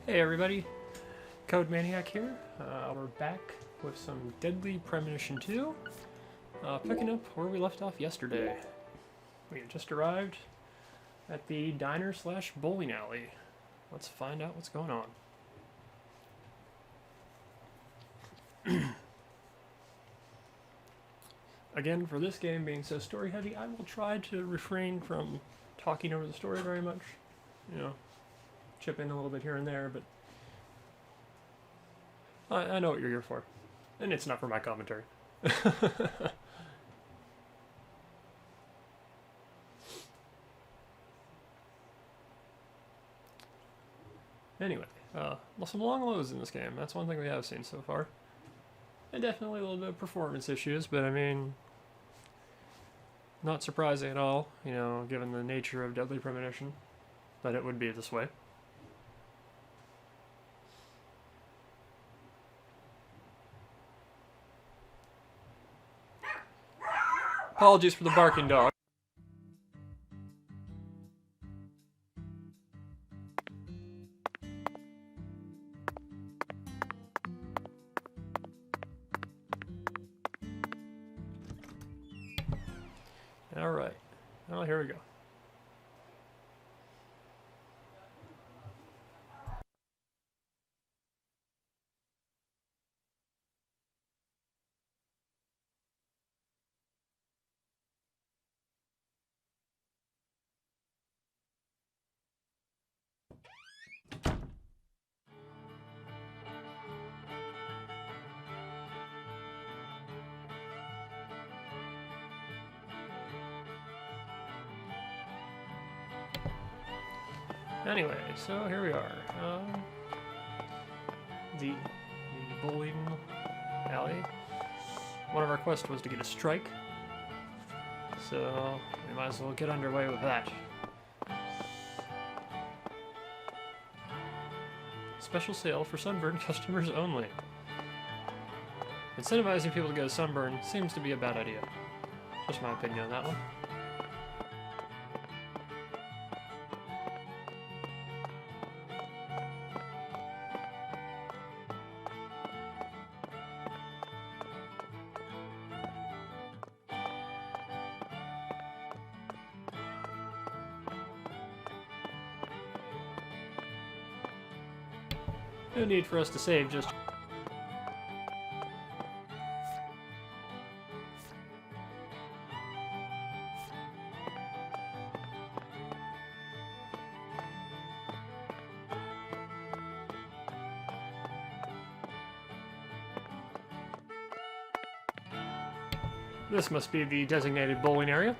Hey everybody, Code Maniac here. We're back with some Deadly Premonition 2, picking up where we left off yesterday. We had just arrived at the diner slash bowling alley. Let's find out what's going on. Again, for this game being so story heavy, I will try to refrain from talking over the story very much. You know, chip in a little bit here and there, but I know what you're here for. And it's not for my commentary. Anyway, some long lows in this game. That's one thing we have seen so far. And definitely a little bit of performance issues, but I mean, not surprising at all, you know, given the nature of Deadly Premonition, that it would be this way. Apologies for the barking dog. Alright. Well, here we go. Anyway, so here we are. The bowling alley. One of our quests was to get a strike, so we might as well get underway with that. Special sale for sunburn customers only. Incentivizing people to get a sunburn seems to be a bad idea. Just my opinion on that one. No need for us to save just... This must be the designated bowling area.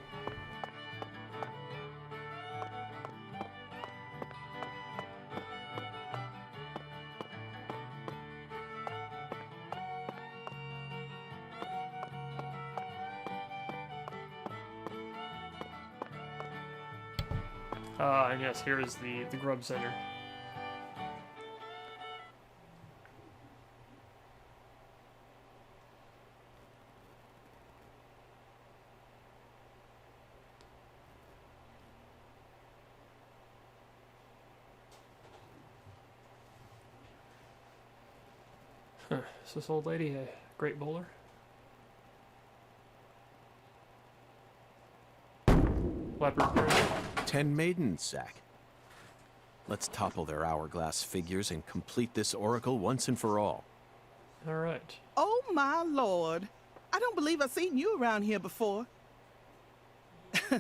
And yes, here is the grub center. Huh. Is this old lady a great bowler? Leopard print. 10 maidens, Zach. Let's topple their hourglass figures and complete this oracle once and for all. All right. Oh, my Lord. I don't believe I've seen you around here before.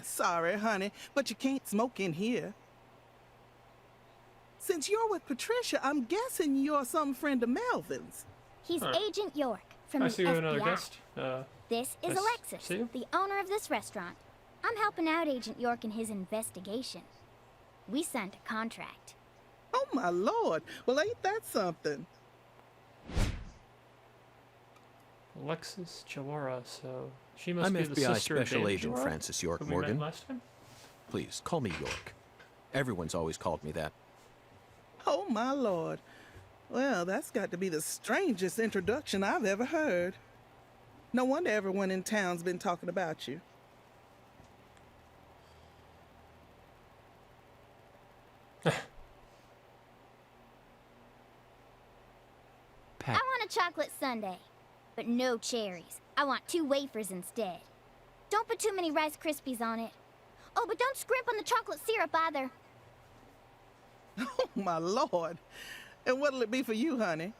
Sorry, honey, but you can't smoke in here. Since you're with Patricia, I'm guessing you're some friend of Melvin's. He's Agent York from I the see you have another FBI. guest. This is nice Alexis, see you. the owner of this restaurant. I'm helping out Agent York in his investigation. We signed a contract. Oh, my Lord. Well, ain't that something? Alexis Chawara, so she must I'm be the FBI sister of Special David Agent Chawara, Francis York who we met Morgan. last time? Please, call me York. Everyone's always called me that. Oh, my Lord. Well, that's got to be the strangest introduction I've ever heard. No wonder everyone in town's been talking about you. I want a chocolate sundae, but no cherries. I want 2 wafers instead. Don't put too many Rice Krispies on it. Oh, but don't scrimp on the chocolate syrup either. Oh, my Lord. And what'll it be for you, honey?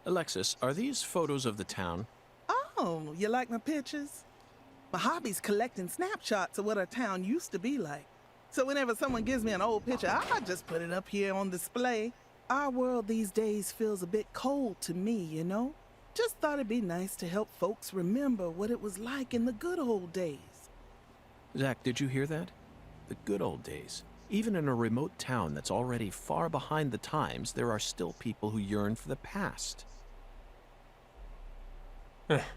Alexis, are these photos of the town? Oh, you like my pictures? My hobby's collecting snapshots of what our town used to be like. So whenever someone gives me an old picture, I just put it up here on display. Our world these days feels a bit cold to me, you know? Just thought it'd be nice to help folks remember what it was like in the good old days. Zach, did you hear that? The good old days. Even in a remote town that's already far behind the times, there are still people who yearn for the past.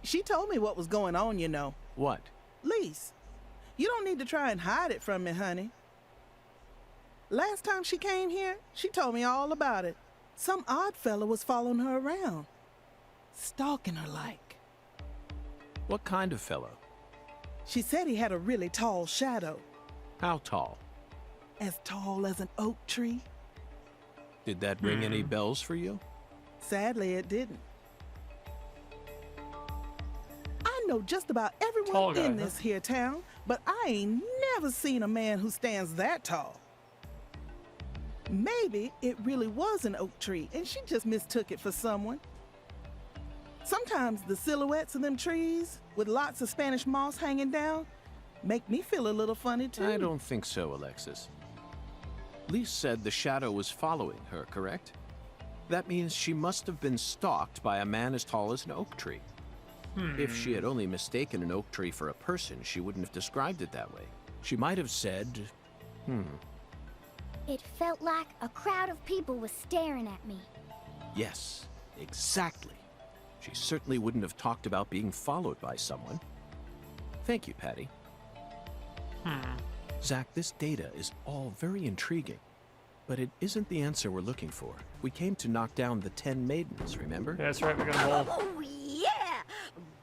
She told me what was going on, you know. What? Lise, you don't need to try and hide it from me, honey. Last time she came here, she told me all about it. Some odd fella was following her around, stalking her like. What kind of fellow? She said he had a really tall shadow, How tall? as tall as an oak tree. Did that ring any bells for you? Sadly, it didn't. I know just about Tall everyone guy, in huh? this here town, but I ain't never seen a man who stands that tall. Maybe it really was an oak tree, and she just mistook it for someone. Sometimes the silhouettes of them trees, with lots of Spanish moss hanging down, make me feel a little funny, too. I don't think so, Alexis. Lise said the shadow was following her, correct? That means she must have been stalked by a man as tall as an oak tree. If she had only mistaken an oak tree for a person, she wouldn't have described it that way. She might have said, It felt like a crowd of people was staring at me. yes, exactly. She certainly wouldn't have talked about being followed by someone. Thank you, Patty. Zach, this data is all very intriguing, but it isn't the answer we're looking for. We came to knock down the 10 maidens, remember? Yeah, that's right, we got a ball. Oh, yeah!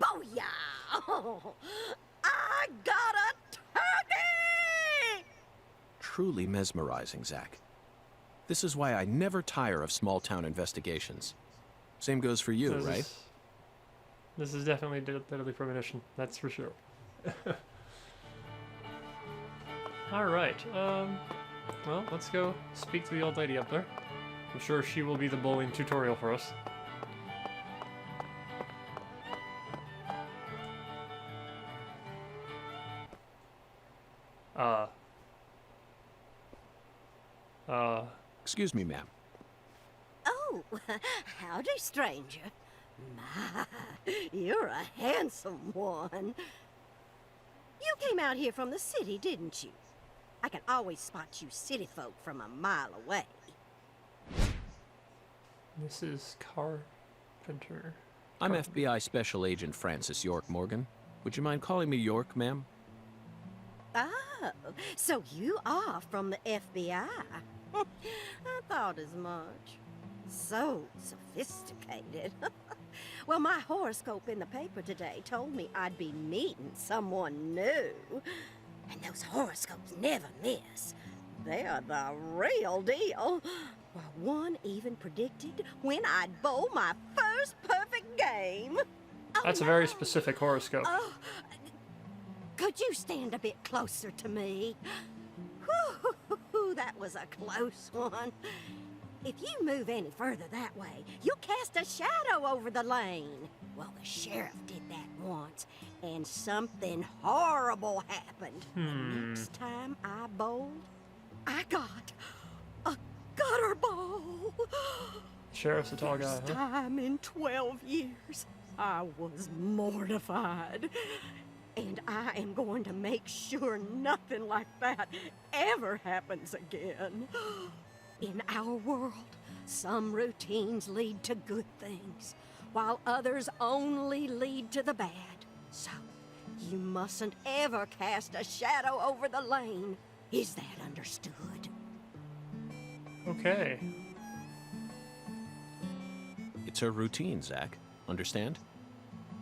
Booyah! Oh, I got a turkey! Truly mesmerizing, Zach. This is why I never tire of small-town investigations. Same goes for you, This right? is- This is definitely Deadly Premonition, that's for sure. Alright, well, let's go speak to the old lady up there. I'm sure she will be the bowling tutorial for us. Excuse me, ma'am. Oh, howdy, stranger. My, you're a handsome one. You came out here from the city, didn't you? I can always spot you city folk from a mile away. Mrs. Carpenter. I'm FBI Special Agent Francis York Morgan. Would you mind calling me York, ma'am? Oh, so you are from the FBI. I thought as much. So sophisticated. Well, my horoscope in the paper today told me I'd be meeting someone new. And those horoscopes never miss. They're the real deal. Well, one even predicted when I'd bowl my first perfect game. Oh, That's a very specific horoscope. Oh, could you stand a bit closer to me? Whew, that was a close one. If you move any further that way, you'll cast a shadow over the lane. Well, the sheriff did that once, and something horrible happened. The next time I bowled, I got a gutter ball. Sheriff's a tall guy, First huh? time in 12 years, I was mortified. And I am going to make sure nothing like that ever happens again. In our world, some routines lead to good things, while others only lead to the bad. So, you mustn't ever cast a shadow over the lane. Is that understood? Okay. It's her routine, Zach. Understand?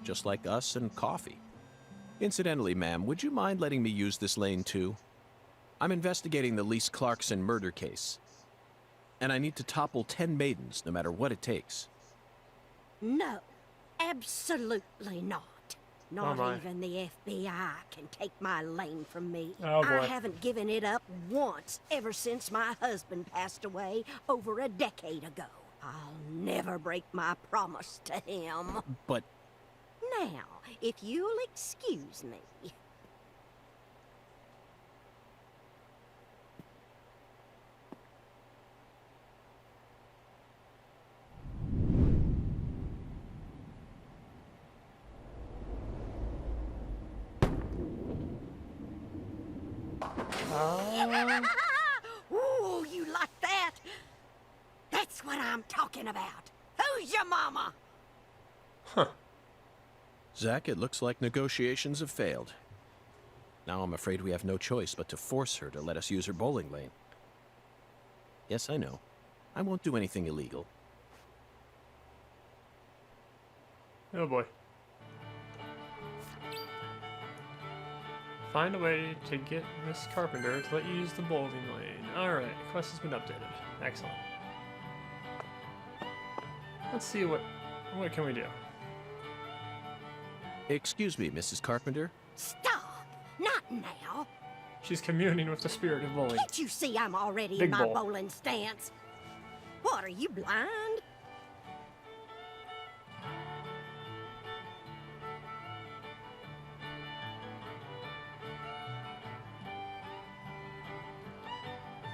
Just like us and coffee. Incidentally, ma'am, would you mind letting me use this lane too? I'm investigating the Lise Clarkson murder case. and I need to topple 10 maidens, no matter what it takes. No, absolutely not. Oh, my. Not even the FBI can take my lane from me. Oh, boy. I haven't given it up once ever since my husband passed away over a decade ago. I'll never break my promise to him. But Now, if you'll excuse me. Ooh, you like that? That's what I'm talking about. Who's your mama? Zach, it looks like negotiations have failed. Now I'm afraid we have no choice but to force her to let us use her bowling lane. Yes, I know. I won't do anything illegal. Oh boy. Find a way to get Miss Carpenter to let you use the bowling lane. Alright, quest has been updated. Excellent. Let's see what can we do? Excuse me, Mrs. Carpenter. Stop! Not now. She's communing with the spirit of bowling. Can't you see I'm already Big in my bowl. bowling stance? What, are you blind?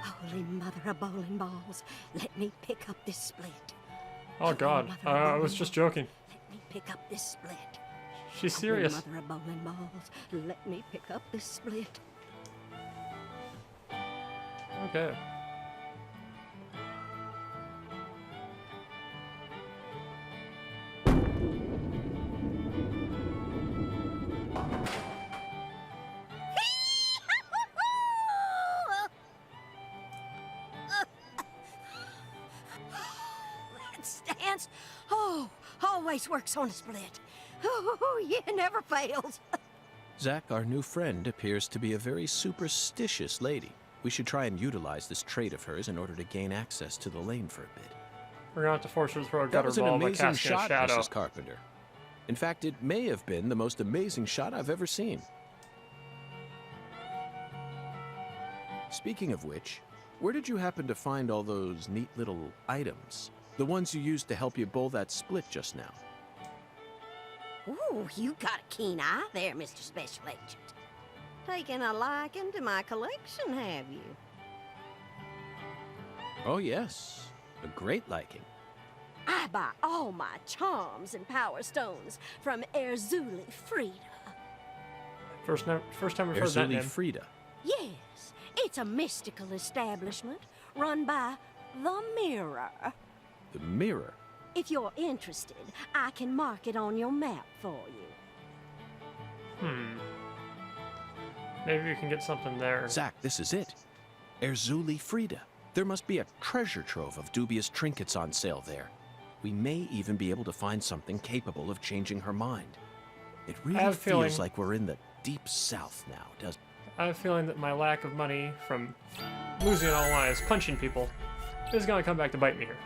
Holy mother of bowling balls, let me pick up this split. Oh god, I was just joking. Let me pick up this split. She's serious. Holy mother of bowling balls, let me pick up this split. Okay. That stance, always works on a split. Oh, yeah, never fails. Zach, our new friend, appears to be a very superstitious lady. We should try and utilize this trait of hers in order to gain access to the lane for a bit. We're gonna have to force her to throw a That gutter was an ball by amazing casting a shot, shadow. Mrs. Carpenter. In fact, it may have been the most amazing shot I've ever seen. Speaking of which, where did you happen to find all those neat little items? The ones you used to help you bowl that split just now. Ooh, you got a keen eye there, Mr. Special Agent. Taking a liking to my collection, have you? Oh, yes. A great liking. I buy all my charms and power stones from Erzuli Frida. First time we've heard that Erzuli name. Frida. Yes, it's a mystical establishment run by the Mirror. The mirror. If you're interested, I can mark it on your map for you. Maybe we can get something there. Zach, this is it. Erzuli Frida. There must be a treasure trove of dubious trinkets on sale there. We may even be able to find something capable of changing her mind. It really have a feels feeling- like we're in the deep south now, doesn't it? I have a feeling that my lack of money from losing all lives punching people is gonna come back to bite me here.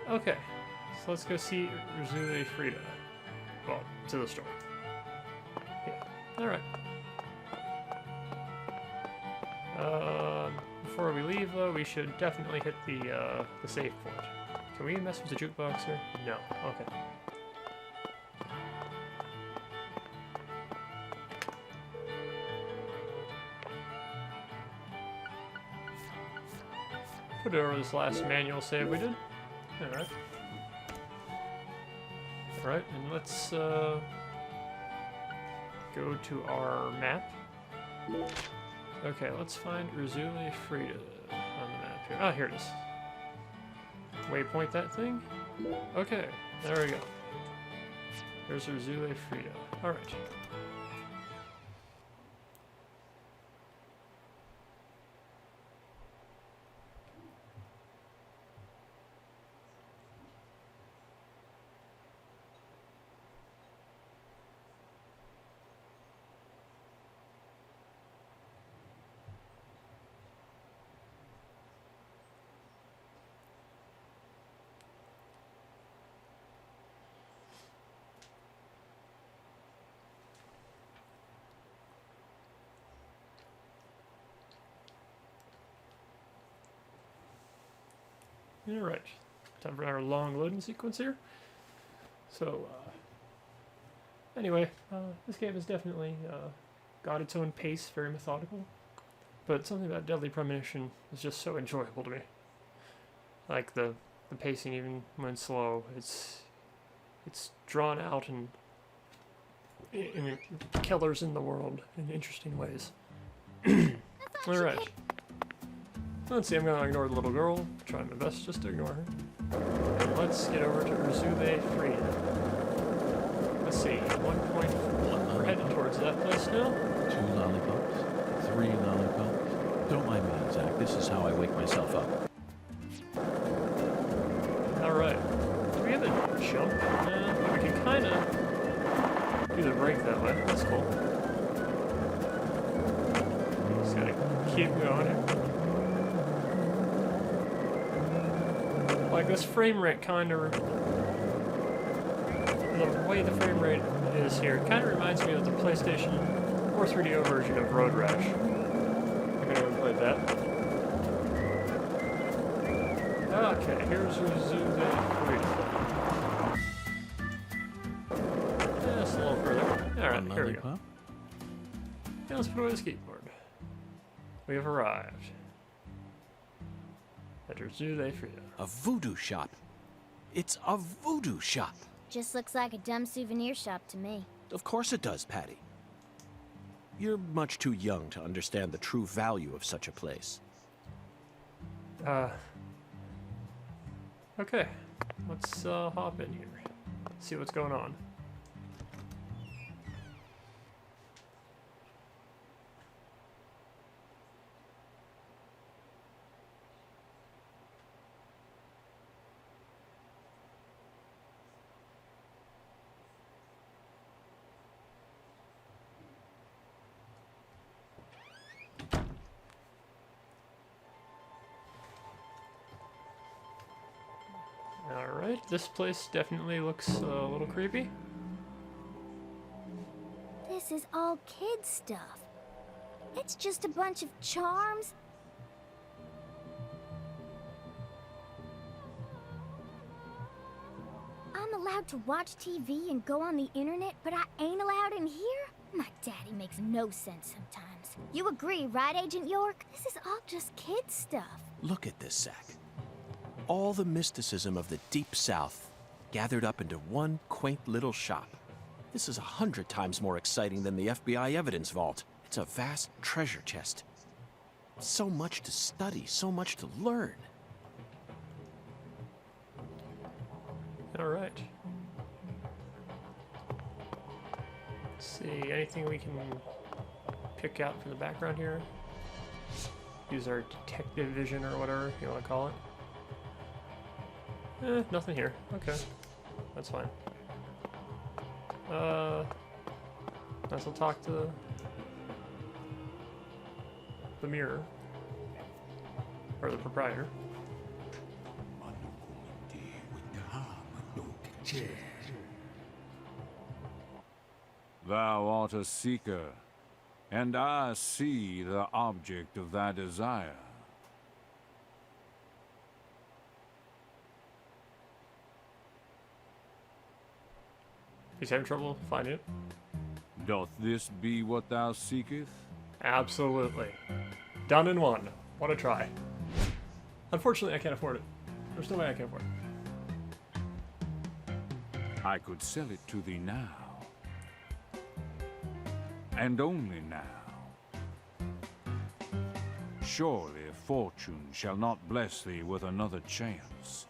Okay, so let's go see Erzuli Frida. Well, to the store. Yeah, alright. Before we leave, though, we should definitely hit the save point. Can we mess with the jukebox here? No. Okay. Put it over this last manual save we did. Alright. Alright, and let's go to our map. Okay, let's find Erzuli Frida on the map here. Ah, here it is. Waypoint that thing? Okay, there we go. There's Erzuli Frida. Alright. Alright, time for our long loading sequence here. So, anyway, this game has definitely got its own pace, very methodical. But something about Deadly Premonition is just so enjoyable to me. Like the pacing, even when slow, it's drawn out and killers in the world in interesting ways. Alright. Let's see, I'm gonna ignore the little girl. Try my best just to ignore her. And let's get over to Urzude 3. Let's see, 1 point. We're headed towards that place now. 2 lollipops, 3 lollipops. Don't mind me, Zach. This is how I wake myself up. Alright. Do we have a jump? But we can kind of do the break that way. That's cool. Just gotta keep going. Like this frame rate kind of, the way the frame rate is here, kind of reminds me of the PlayStation or 3DO version of Road Rash. If anyone played that. Okay, here's Urzude 3. Just a little further. Alright, here we go. Yeah, let's put away the skateboard. We have arrived. At Urzude 3. A voodoo shop. It's a voodoo shop. Just looks like a dumb souvenir shop to me. Of course it does, Patty. You're much too young to understand the true value of such a place. Okay. Let's hop in here. See what's going on. Alright, this place definitely looks a little creepy. This is all kid stuff. It's just a bunch of charms. I'm allowed to watch TV and go on the internet, but I ain't allowed in here? My daddy makes no sense sometimes. You agree, right, Agent York? This is all just kid stuff. Look at this, Zach. All the mysticism of the Deep South gathered up into one quaint little shop. This is 100 times more exciting than the FBI evidence vault. It's a vast treasure chest. So much to study, so much to learn. Alright. Let's see, anything we can pick out from the background here? Use our detective vision or whatever you want to call it. Nothing here. Okay. That's fine. Let's talk to the mirror. Or the proprietor. Thou art a seeker, and I see the object of thy desire. He's having trouble finding it. Doth this be what thou seekest? Absolutely. Done in one. What a try. Unfortunately, I can't afford it. There's no way I can afford it. I could sell it to thee now. And only now. Surely fortune shall not bless thee with another chance.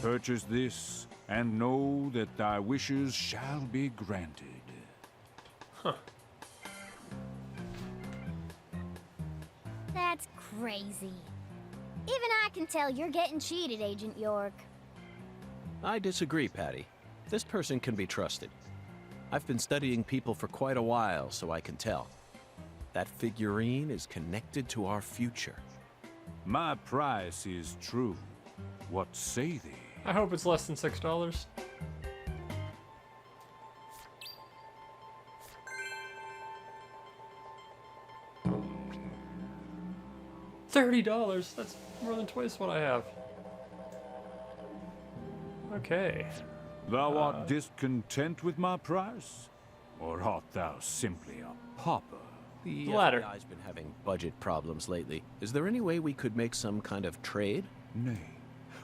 Purchase this, and know that thy wishes shall be granted. Huh. That's crazy. Even I can tell you're getting cheated, Agent York. I disagree, Patty. This person can be trusted. I've been studying people for quite a while, so I can tell. That figurine is connected to our future. My price is true. What say thee? I hope it's less than $6. $30. That's more than twice what I have. Okay. Thou art discontent with my price? Or art thou simply a pauper? The The latter. FBI's been having budget problems lately. Is there any way we could make some kind of trade? Nay,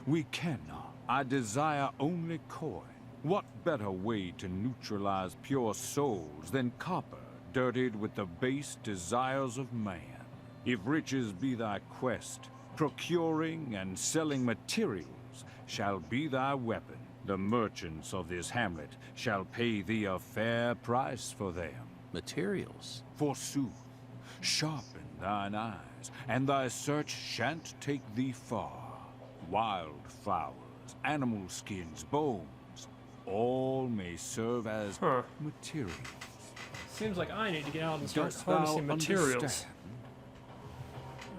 we cannot. I desire only coin. What better way to neutralize pure souls than copper, dirtied with the base desires of man? If riches be thy quest, procuring and selling materials shall be thy weapon. The merchants of this hamlet shall pay thee a fair price for them. Materials. Forsooth, sharpen thine eyes, and thy search shan't take thee far. Wildflowers, animal skins, bones, all may serve as materials. Seems like I need to get out and start Dost thou harnessing materials. understand?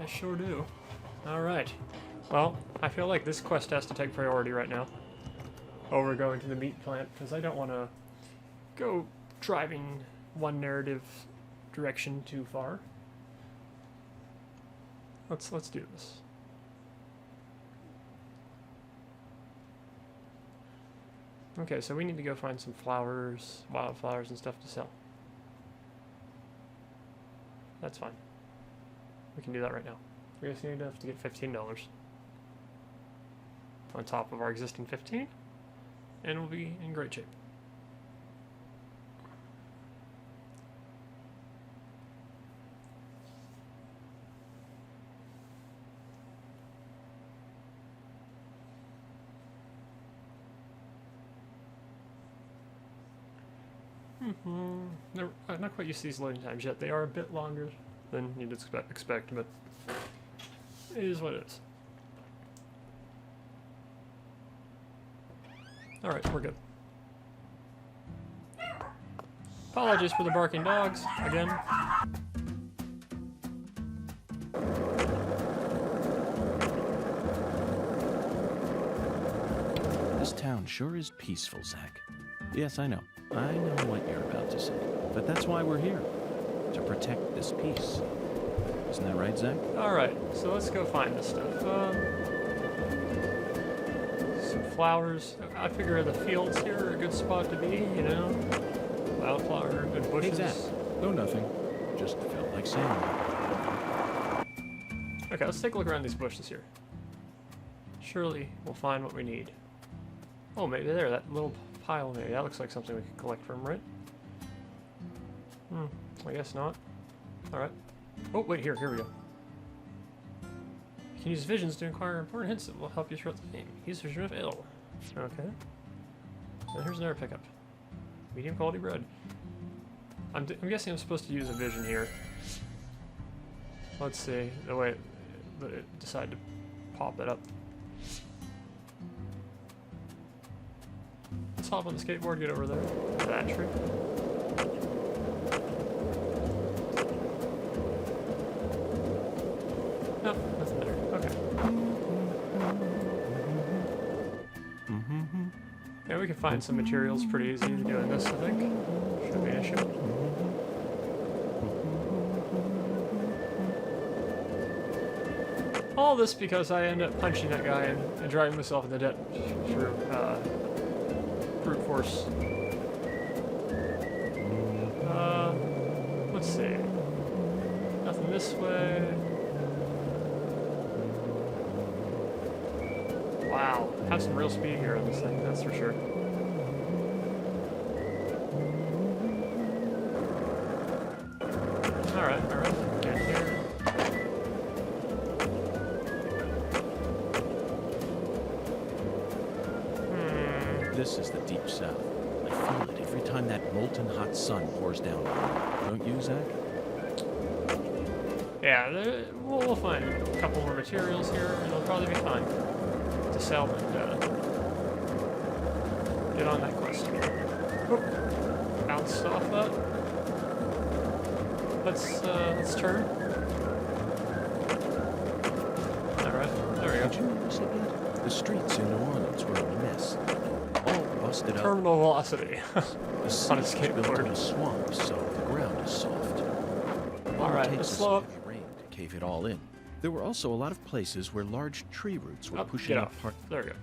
I sure do. Alright. Well, I feel like this quest has to take priority right now over going to the meat plant, because I don't want to go driving one narrative direction too far. Let's do this. Okay, so we need to go find some flowers, wildflowers and stuff to sell. That's fine. We can do that right now. We just need enough to get $15 on top of our existing 15, and we'll be in great shape. They're not quite used to these loading times yet. They are a bit longer than you'd expect, but it is what it is. Alright, we're good. Apologies for the barking dogs, again. This town sure is peaceful, Zach. Yes, I know. I know what you're about to say. But that's why we're here. To protect this peace. Isn't that right, Zach? Alright, so let's go find this stuff. Some flowers. I figure the fields here are a good spot to be, you know? Wildflower, good bushes. Hey, Zach. No, nothing. Just felt like saying that. Okay, let's take a look around these bushes here. Surely we'll find what we need. Oh, maybe there, that little pile there. That looks like something we can collect from, right? I guess not. Alright. Oh, wait, here we go. You can use visions to acquire important hints that will help you throughout the game. Use vision of ill. Okay. And here's another pickup. Medium quality bread. I'm guessing I'm supposed to use a vision here. Let's see. Oh, wait. Decide to pop it up. Let's hop on the skateboard, get over there. To that tree. No, nothing there. Okay. Yeah, we can find some materials pretty easy doing this, I think. Shouldn't be an issue. All this because I end up punching that guy and driving myself into debt through brute force. Let's see. Nothing this way. Wow, have some real speed here on this thing, that's for sure. Alright, get here. This is the deep south. I feel it every time that molten hot sun pours down on me. Don't you, Zach? Yeah, we'll find a couple more materials here, and it'll probably be fine to sell and get on that quest. Oop. Bounced off that. Let's turn. Alright, there we go. Did you notice it yet? The streets in New Orleans were a mess. All busted up. Terminal velocity. The On a city's built skateboard. in a swamp, so the ground is soft. Alright, It let's takes slow a up. heavy rain to cave it all in. There were also a lot of places where large tree roots were Oh, pushing get up off. part. There we go.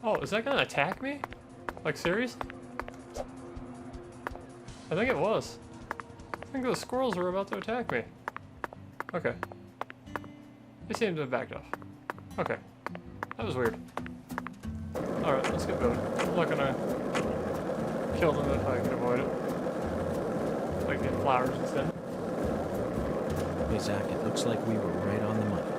Oh, is that gonna attack me? Like, serious? I think it was. I think those squirrels were about to attack me. Okay. They seem to have backed off. Okay. That was weird. Alright, let's get moving. I'm not gonna kill them if I can avoid it. Like get flowers instead. Hey Zach, it looks like we were right on the money.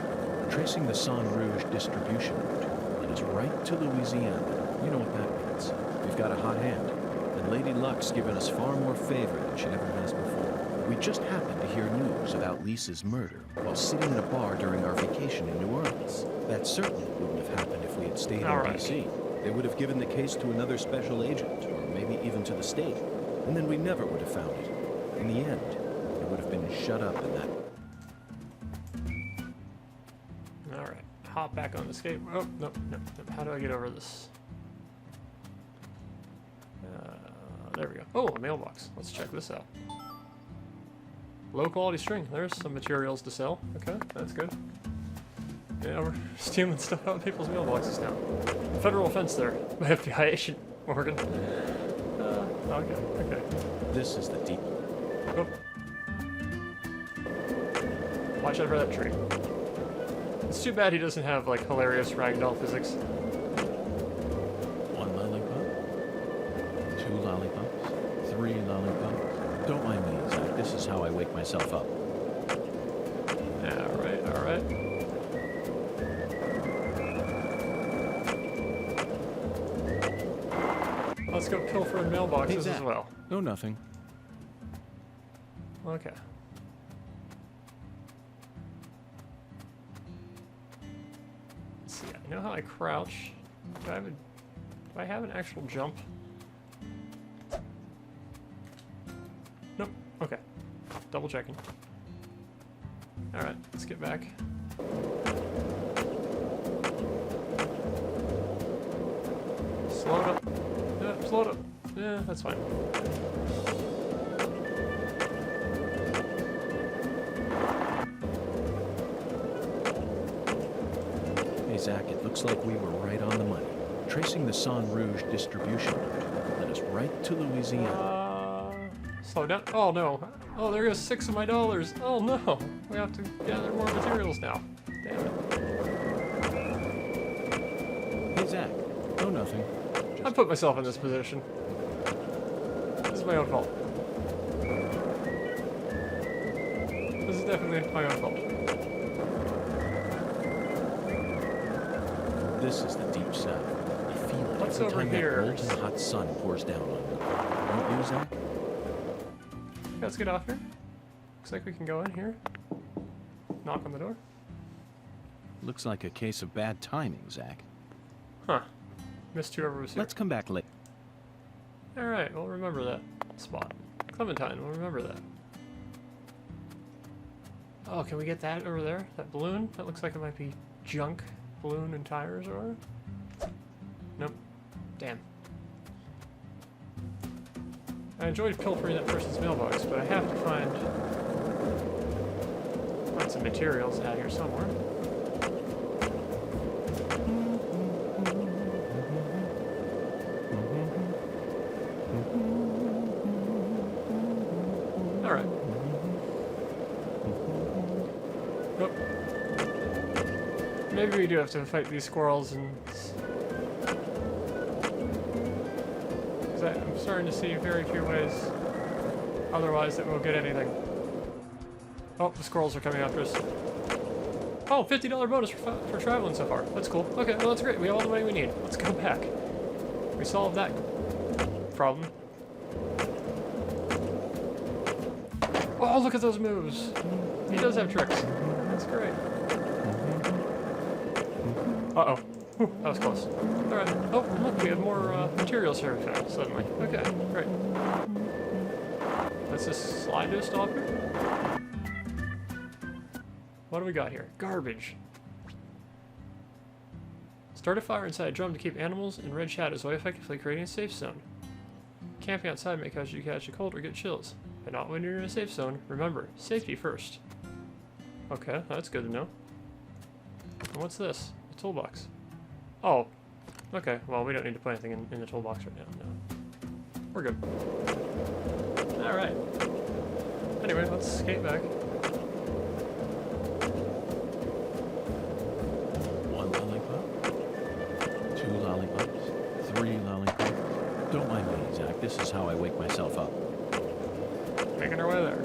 Tracing the Sang Rouge distribution route led us right to Louisiana. You know what that means. We've got a hot hand, and Lady Luck's given us far more favor than she ever has before. We just happened to hear news about Lisa's murder while sitting in a bar during our vacation in New Orleans. That certainly wouldn't have happened if we had stayed in D.C. They would have given the case to another special agent, or maybe even to the state, and then we never would have found it. In the end, it would have been shut up in that. Alright, hop back on the skate. Oh, no. How do I get over this? There we go. Oh, a mailbox. Let's check this out. Low quality string. There's some materials to sell. Okay, that's good. Yeah, we're stealing stuff out of people's mailboxes now. Federal offense there by FBI agent Morgan. Okay. This is the deep. Oh. Watch out for that tree. It's too bad he doesn't have, like, hilarious ragdoll physics. One lollipop, 2 lollipops, 3 lollipops. Don't mind me, Zach. This is how I wake myself up. Alright. Let's go pilfer in mailboxes as well. No, nothing. Okay. Let's see, I know how I crouch. Do I have an actual jump? Nope. Okay. Double checking. Alright, let's get back. Slow it up. Yeah, slow it up. Yeah, that's fine. Hey, Zach, it looks like we were right on the money. Tracing the Sang Rouge distribution route led us right to Louisiana. Slow down. Oh, no. Oh, there goes 6 of my dollars. Oh, no. We have to gather more materials now. Damn it. Hey, Zach. No, nothing. I put myself in this position. This is my own fault. This is definitely my own fault. This is the deep south. You feel it What's every over time here? that molten hot sun pours down on you. Don't you, Zach? Okay, let's get off here. Looks like we can go in here. Knock on the door. Looks like a case of bad timing, Zach. Huh. Missed whoever was here. Let's come back later. Alright, we'll remember that spot. Clementine, we'll remember that. Oh, can we get that over there? That balloon? That looks like it might be junk. Balloon and tires or nope. Damn. I enjoyed pilfering that person's mailbox, but I have to find some materials out here somewhere. Alright. Oh. Maybe we do have to fight these squirrels and... Because I'm starting to see very few ways otherwise that we'll get anything. Oh, the squirrels are coming after us. Oh, $50 bonus for traveling so far. That's cool. Okay, well that's great. We have all the money we need. Let's go back. We solved that problem. Oh, look at those moves. He does have tricks. That's great. Uh-oh. Whew, that was close. Alright. Oh, look, we have more materials here suddenly. Okay, great. Let's just slide to a stop here. What do we got here? Garbage. Start a fire inside a drum to keep animals and red shadows away, effectively creating a safe zone. Camping outside may cause you to catch a cold or get chills. but not when you're in a safe zone. Remember, safety first. Okay, that's good to know. And what's this? A toolbox. Oh, okay. Well, we don't need to put anything in the toolbox right now. No, we're good. All right. Anyway, let's skate back. One lollipop. Two lollipops. Three lollipops. Don't mind me, Zach. This is how I wake myself up. Making our way there.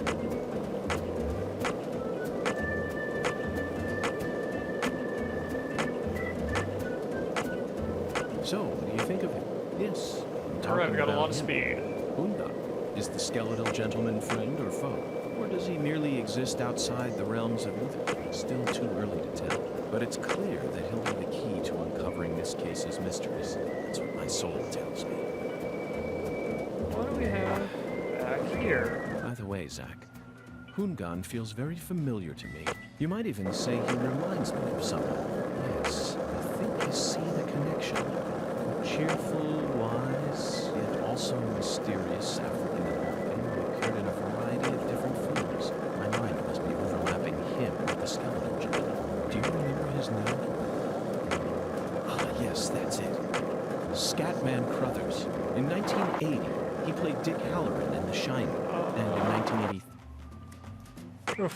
So, what do you think of it? Yes. All right, we got a lot of speed. Unda. Is the skeletal gentleman friend or foe? Or does he merely exist outside the realms of Uther? Still too early to tell. But it's clear that he'll be the key to uncovering this case's mysteries. That's what my soul tells me. What do we have back here? By the way, Zach, Hungan feels very familiar to me. You might even say he reminds me of someone. Yes, I think I see the connection. Cheerful, wise, yet also mysterious African-American who appeared in a variety of different forms. My mind must be overlapping him with the skeleton gentleman. Do you remember his name? Ah, yes, that's it. Scatman Crothers. In 1980, he played Dick Halloran in The Shining. And in 1980... Oof.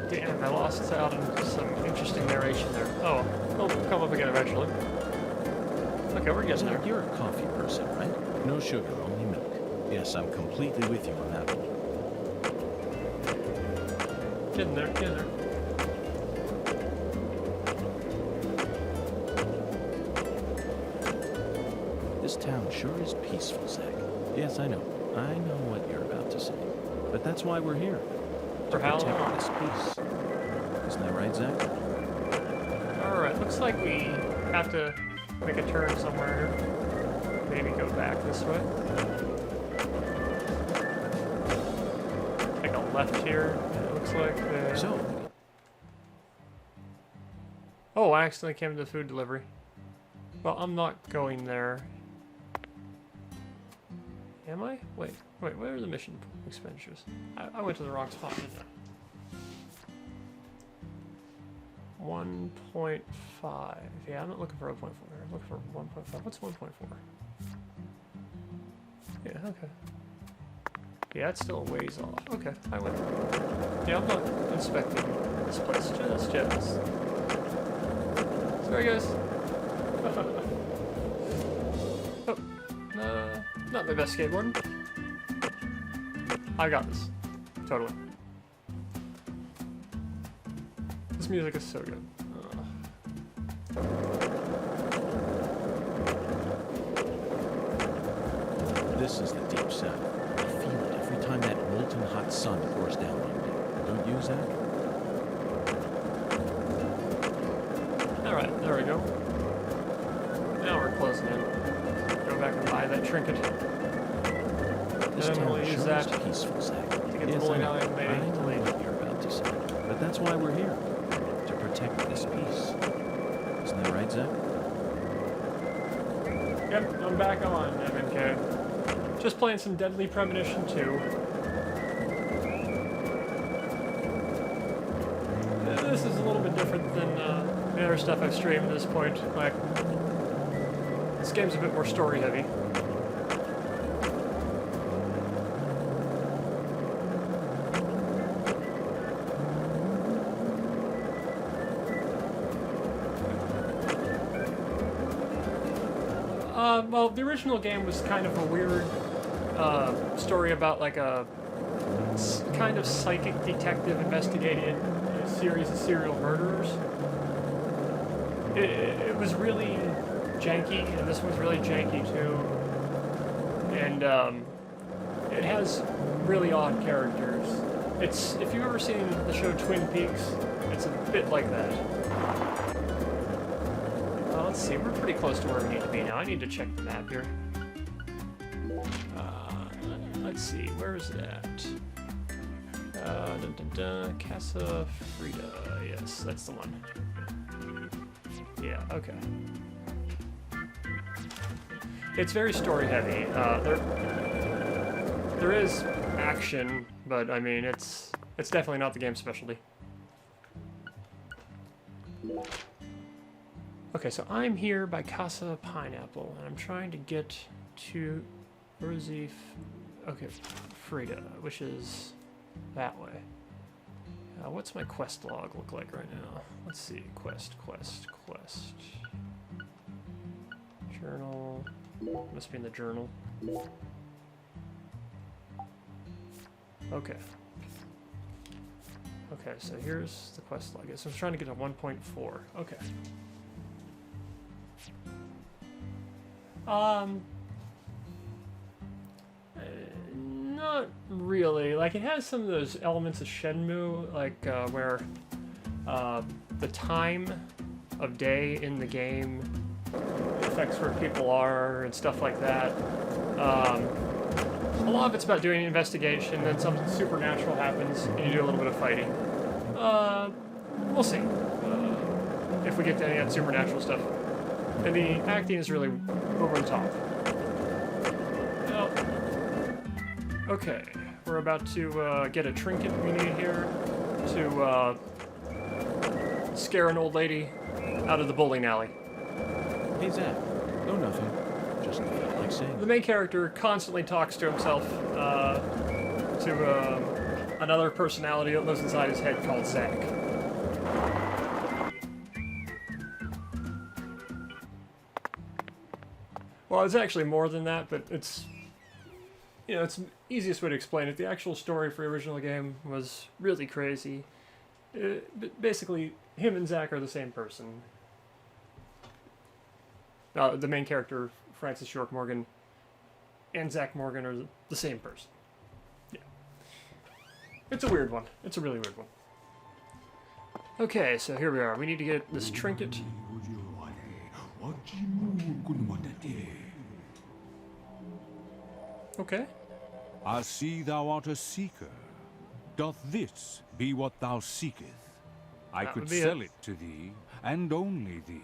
Damn, I lost out on some interesting narration there. Oh, it'll come up again eventually. Okay, we're getting there. You're a coffee person, right? No sugar, only milk. Yes, I'm completely with you on that one. Getting there, getting there. This town sure is peaceful, Zach. Yes, I know. I know what you're about to say. But that's why we're here. To For how protect long? this peace. Isn't that right, Zach? Alright, looks like we have to make a turn somewhere here. Maybe go back this way. Take a left here, it looks like. So, Oh, I accidentally came to the food delivery. Well, I'm not going there. Am I? Wait, where are the mission expenditures? I went to the wrong spot, didn't I? 1.5. Yeah, I'm not looking for 0.4. I'm looking for 1.5. What's 1.4? Yeah, okay. Yeah, it's still a ways off. Okay, I went. Yeah, I'm not inspecting this place just yet. Sorry, guys. Oh, not my best skateboarding. I got this. Totally. This music is so good. this is the deep south. I feel it every time that molten hot sun pours down on me. Don't you, Zach? Alright, there we go. Now we're closing in. Go back and buy that trinket. This And then town we'll use sure that is peaceful, Zach. to get the Yes, bowling I know. alley maybe I to know leave. what you're about to say. But that's why we're here. To protect this peace. Isn't that right, Zach? Yep, I'm back on MNK. Just playing some Deadly Premonition 2. This is a little bit different than the other stuff I've streamed at this point. Like, this game's a bit more story heavy. Well, the original game was kind of a weird story about like a kind of psychic detective investigating a series of serial murderers. It was really janky, and this one's really janky too. And it has really odd characters. It's, if you've ever seen the show Twin Peaks, it's a bit like that. Let's see, we're pretty close to where we need to be now. I need to check the map here. Let's see, where is that? Casa Frida. Yes, that's the one. Yeah, okay. It's very story heavy. There is action, but I mean, it's definitely not the game's specialty. Okay, so I'm here by Casa Pineapple, and I'm trying to get to Rosif. Okay, Frida, which is that way. What's my quest log look like right now? Let's see. Quest. Journal. Must be in the journal. Okay. Okay, so here's the quest log. So I'm trying to get a 1.4. Okay. Not really. Like, it has some of those elements of Shenmue, like where the time of day in the game affects where people are and stuff like that. A lot of it's about doing an investigation, then something supernatural happens, and you do a little bit of fighting. We'll see if we get to any of that supernatural stuff. And the acting is really over the top. Okay, we're about to get a trinket we need here to scare an old lady out of the bowling alley. Hey, Zach. No, nothing. Just felt like saying. The main character constantly talks to himself, to another personality that lives inside his head called Zach. Well, it's actually more than that, but it's, you know, it's the easiest way to explain it. The actual story for the original game was really crazy. Basically, him and Zach are the same person. The main character, Francis York Morgan, and Zach Morgan are the same person. Yeah. It's a weird one. It's a really weird one. Okay, so here we are. We need to get this trinket. Okay. I see thou art a seeker. Doth this be what thou seeketh? I That could would be sell it. it to thee, and only thee,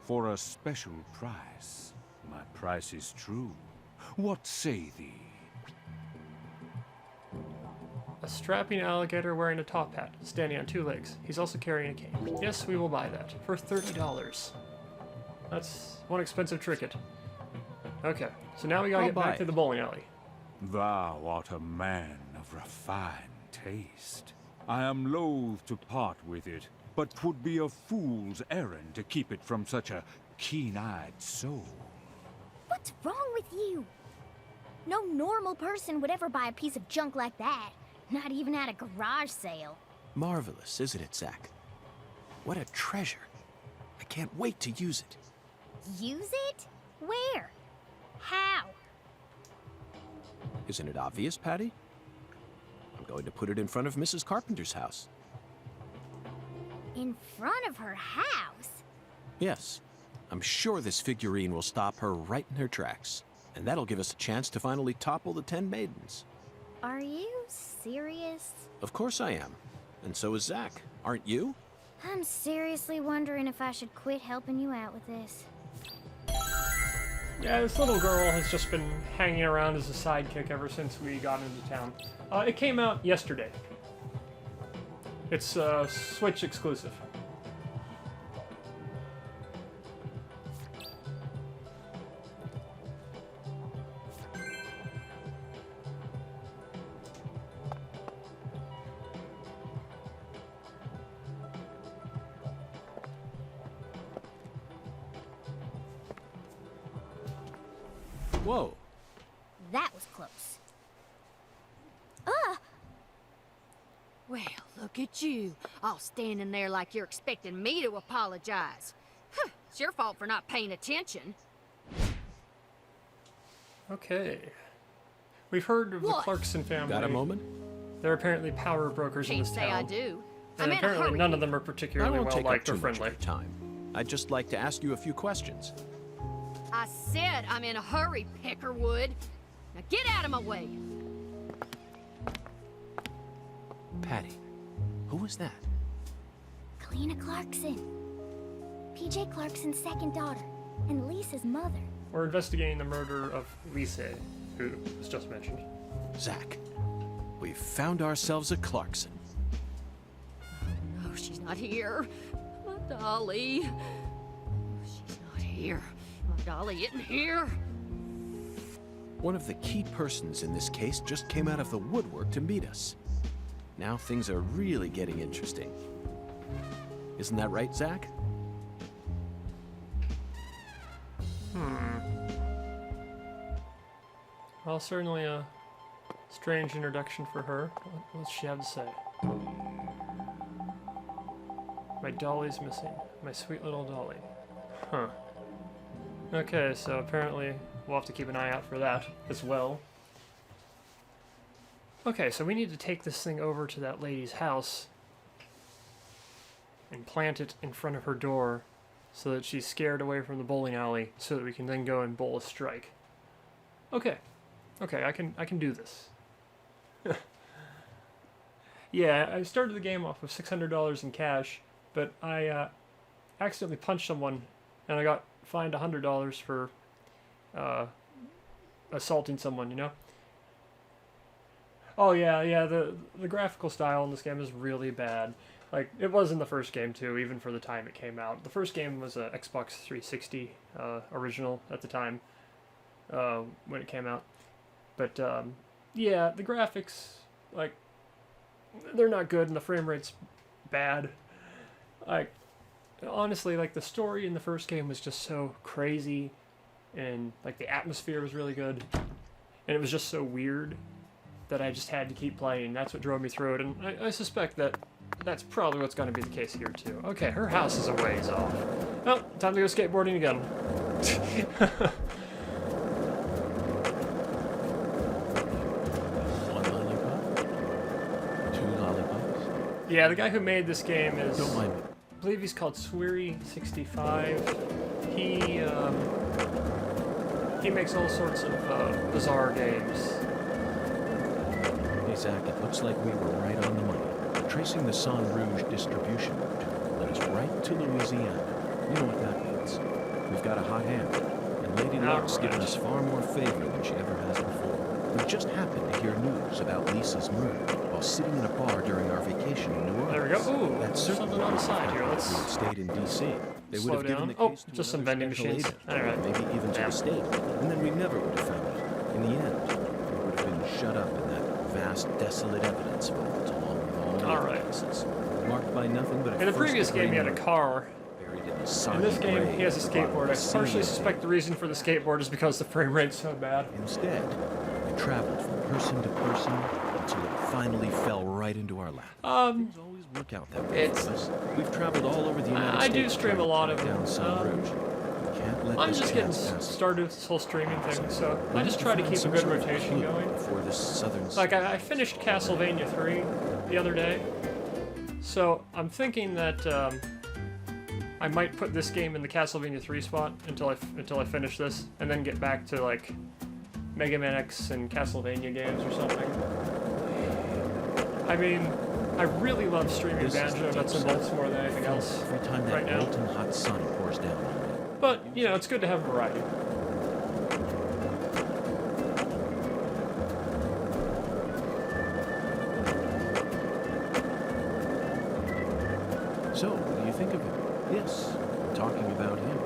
for a special price. My price is true. What say thee? A strapping alligator wearing a top hat, standing on two legs. He's also carrying a cane. Yes, we will buy that for $30. That's one expensive trinket. Okay, so now we gotta I'll get buy back to it. the bowling alley. Thou art a man of refined taste. I am loath to part with it, but 'twould be a fool's errand to keep it from such a keen-eyed soul. What's wrong with you? No normal person would ever buy a piece of junk like that. Not even at a garage sale. Marvelous, isn't it, Zach? What a treasure. I can't wait to use it. Use it? Where? How? Isn't it obvious, Patty? I'm going to put it in front of Mrs. Carpenter's house. In front of her house? Yes. I'm sure this figurine will stop her right in her tracks. And that'll give us a chance to finally topple the 10 maidens. Are you serious? Of course I am. And so is Zach. Aren't you? I'm seriously wondering if I should quit helping you out with this. Yeah, this little girl has just been hanging around as a sidekick ever since we got into town. It came out yesterday. It's Switch exclusive. Whoa. That was close. Well, look at you, all standing there like you're expecting me to apologize. Huh, it's your fault for not paying attention. Okay. We've heard of the What? Clarkson family. Got a moment? They're apparently power brokers in Can't this say I town. do. And I'm in a apparently hurry. none of them are I particularly won't well take up liked too or much of friendly. your time. I'd just like to ask you a few questions. I said I'm in a hurry, Peckerwood. Now get out of my way. Patty, who was that? Kalina Clarkson. PJ Clarkson's second daughter, and Lisa's mother. We're investigating the murder of Lise, who was just mentioned. Zach, we've found ourselves a Clarkson. No, she's not here. My dolly. She's not here. My dolly isn't here. One of the key persons in this case just came out of the woodwork to meet us. Now things are really getting interesting. Isn't that right, Zach? Well, certainly a strange introduction for her. What's she have to say? My dolly's missing. My sweet little dolly. Huh. Okay, so apparently we'll have to keep an eye out for that as well. Okay, so we need to take this thing over to that lady's house and plant it in front of her door so that she's scared away from the bowling alley so that we can then go and bowl a strike. Okay. Okay, I can do this. Yeah, I started the game off with $600 in cash, but I accidentally punched someone and I got fined $100 for assaulting someone, you know? Oh yeah, the graphical style in this game is really bad. Like, it was in the first game too, even for the time it came out. The first game was a Xbox 360 original at the time when it came out. But yeah, the graphics, like, they're not good and the frame rate's bad. Like, honestly, like, the story in the first game was just so crazy and, like, the atmosphere was really good and it was just so weird that I just had to keep playing. That's what drove me through it, and I suspect that that's probably what's going to be the case here too. Okay, her house is a ways off. Oh, time to go skateboarding again. Yeah, the guy who made this game is, Don't mind me. I believe he's called Sweary65. He makes all sorts of bizarre games. Hey, Zach, it looks like we were right on the money. Tracing the San Rouge distribution route led us right to Louisiana. You know what that means. We've got a hot hand, and Lady Luck's given us far more favor than she ever has before. We just happened to hear news about Lisa's murder while sitting in a bar during our vacation in New Orleans. There we go. Ooh, That's something on the side here. Let's If we had stayed in D.C., they would slow have given down. the Oh, case to just some another vending special machines. agent, All right. maybe even to Yeah. the state, and then we never would have found it. In the end, we would have been shut up in that vast, desolate evidence vault along with all the All other right. cases, marked by nothing but a In the previous game, he had a first-degree car. buried in a In soggy this game, grave he has a at the bottom skateboard. of I a partially sea suspect the reason for the skateboard is because the frame rate's so bad. Instead, we traveled from person to person until it finally fell right into our lap. Things always work out that way it's- for us. We've traveled all over the United I States. do stream a lot of trying to them. track down San Rouge. We can't let I'm this just getting chance pass us. started with this whole streaming thing, so I We'll just have try to find keep a some good sort of rotation clue going. before this southern Like, I finished Castlevania 3 the other day, so I'm thinking that I might put this game in the Castlevania 3 spot until I finish this, and then get back to, like, Mega Man X and Castlevania games or something. I mean, I really love streaming This is Banjo the Nuts and deep Bolts more than anything else. Every time that right now. molten hot sun pours down on me. But, you know, it's good to have variety. So, what do you think of him? Yes, we're talking about him.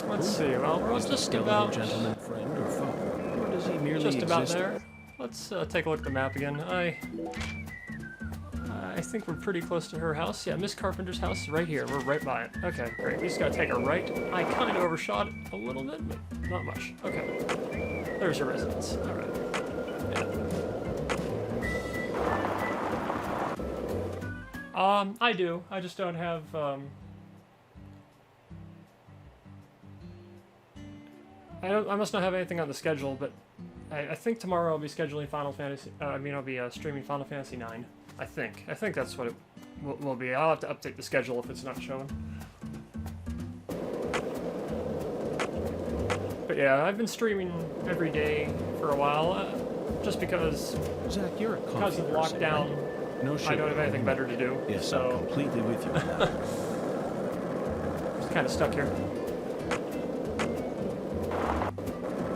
Let's Who? see, well, we're Is the just skeletal about... gentleman friend or foe? Or does he merely Just about exist? there. Let's take a look at the map again. I think we're pretty close to her house. Yeah, Miss Carpenter's house is right here. We're right by it. Okay, great. We just gotta take a right. I kind of overshot it a little bit, but not much. Okay. There's her residence. All right. Yeah. I do. I just don't have, I must not have anything on the schedule, but I think tomorrow I'll be scheduling Final Fantasy. I'll be streaming Final Fantasy 9. I think that's what it will be. I'll have to update the schedule if it's not showing. But yeah, I've been streaming every day for a while, just because Zach, you're a because coffee of person, lockdown, right? No I sugar. don't have anything better to do. Yes, I'm so completely with you on that. I'm just kind of stuck here.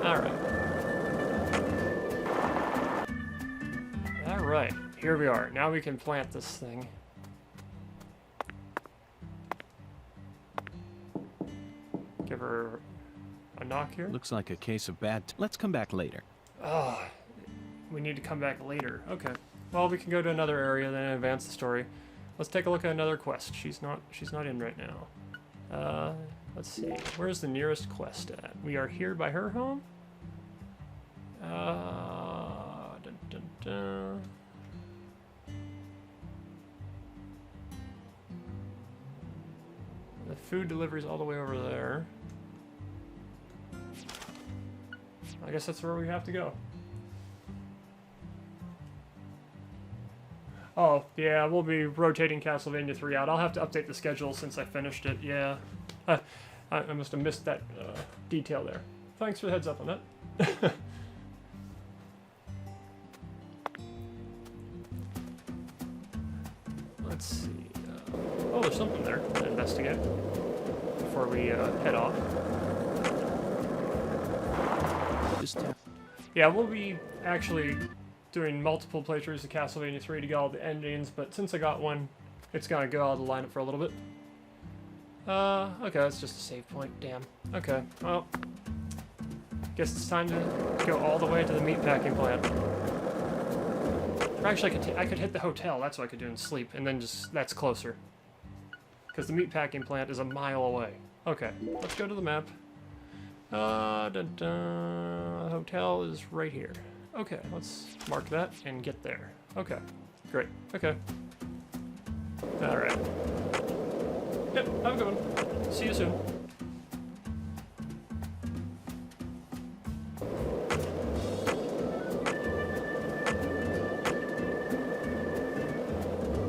All right. Alright, here we are. Now we can plant this thing. Give her a knock here. Looks like a case of bad. Let's come back later. Oh, we need to come back later. Okay. Well, we can go to another area then and advance the story. Let's take a look at another quest. She's not in right now. Let's see. Where's the nearest quest at? We are here by her home. Dun, dun, dun. The food delivery's all the way over there. I guess that's where we have to go. Oh, yeah, we'll be rotating Castlevania 3 out. I'll have to update the schedule since I finished it, yeah. I must have missed that detail there. Thanks for the heads up on that. Let's see. Oh, there's something there to investigate before we head off. Yeah, we'll be actually doing multiple playthroughs of Castlevania 3 to get all the endings, but since I got one, it's gonna go out of the lineup for a little bit. Okay, that's just a save point, damn. Okay, well, guess it's time to go all the way to the meatpacking plant. Or actually, I could hit the hotel, that's what I could do and sleep, and then that's closer. Because the meatpacking plant is a mile away. Okay, let's go to the map. Hotel is right here. Okay, let's mark that and get there. Okay, great. Okay. Alright. Yep, have a good one. See you soon.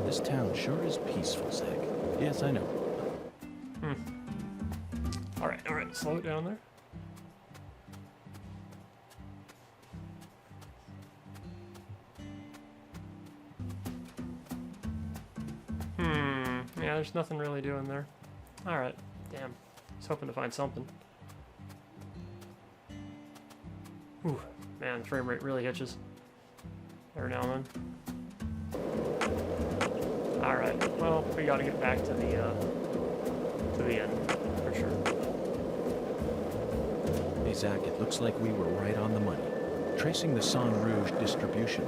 This town sure is peaceful, Zach. Yes, I know. Alright, slow it down there. Yeah, there's nothing really doing there. Alright, damn. I was hoping to find something. Ooh, man, the frame rate really hitches. Every now and then. Alright, well, we gotta get back to the end, for sure. Hey, Zach, it looks like we were right on the money. Tracing the Sang Rouge distribution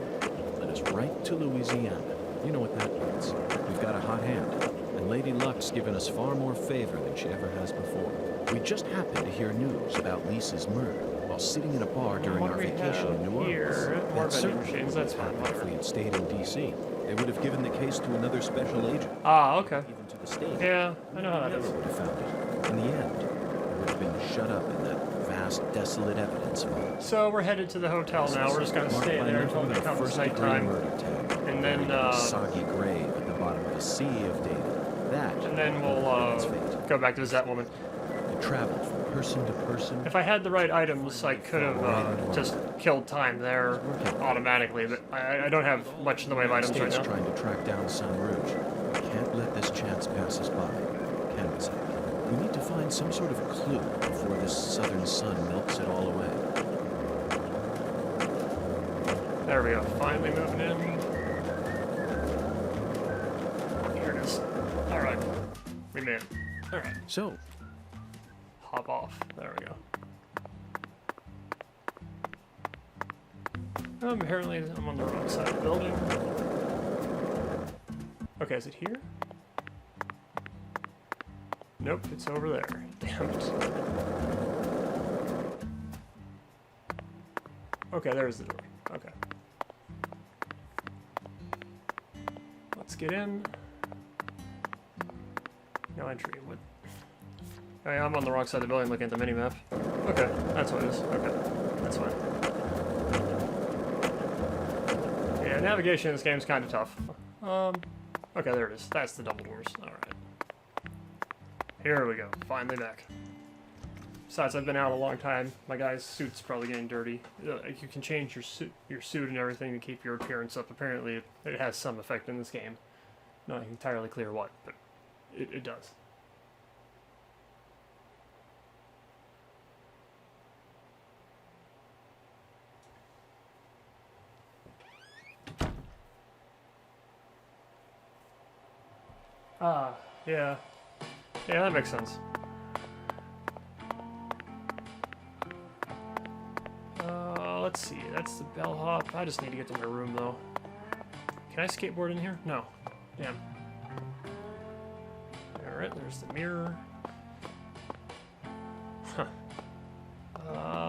led us right to Louisiana. You know what that means. We've got a hot hand, and Lady Luck's given us far more favor than she ever has before. We just happened to hear news about Lisa's murder while sitting in a bar during our vacation in New Orleans. More That vending certainly machines, would that's have fine, happened if whatever. we had stayed in D.C. They would have given the case to another special agent, Ah, okay. even to the state. Yeah, I know how that Never is. would have found it. In the end, we would have been shut up in that vast, desolate evidence vault. So we're headed to the hotel now. We're just gonna Marked stay by there nothing until but it a becomes first-degree nighttime. murder tag, And then, buried in a soggy grave at the bottom of a sea of data. That And then we'll its fate. go back to visit that woman. It traveled from person to person. If I had the right items, I could have just killed time there automatically, but I don't have much in the way of items right State's now. trying to track down Sang Rouge. We can't let this chance pass us by, can we, Zach? We need to find some sort of clue before this southern sun melts it all away. There we go. Finally moving in. Here it is. Alright. We made it. Alright. So, Hop off. There we go. Apparently I'm on the wrong side of the building. Okay, is it here? Nope, it's over there. Damn it. Okay, there's the door. Okay. Let's get in. No entry. What? Oh, yeah, I'm on the wrong side of the building looking at the minimap. Okay, that's what it is. Okay, that's fine. Yeah, navigation in this game is kind of tough. Okay, there it is. That's the double doors. Alright. Here we go. Finally back. Besides, I've been out a long time. My guy's suit's probably getting dirty. You can change your suit and everything to keep your appearance up. Apparently, it has some effect in this game. Not entirely clear what, but it does. Ah, yeah. Yeah, that makes sense. Let's see. That's the bellhop. I just need to get to my room, though. Can I skateboard in here? No. Damn. Alright, there's the mirror. Huh.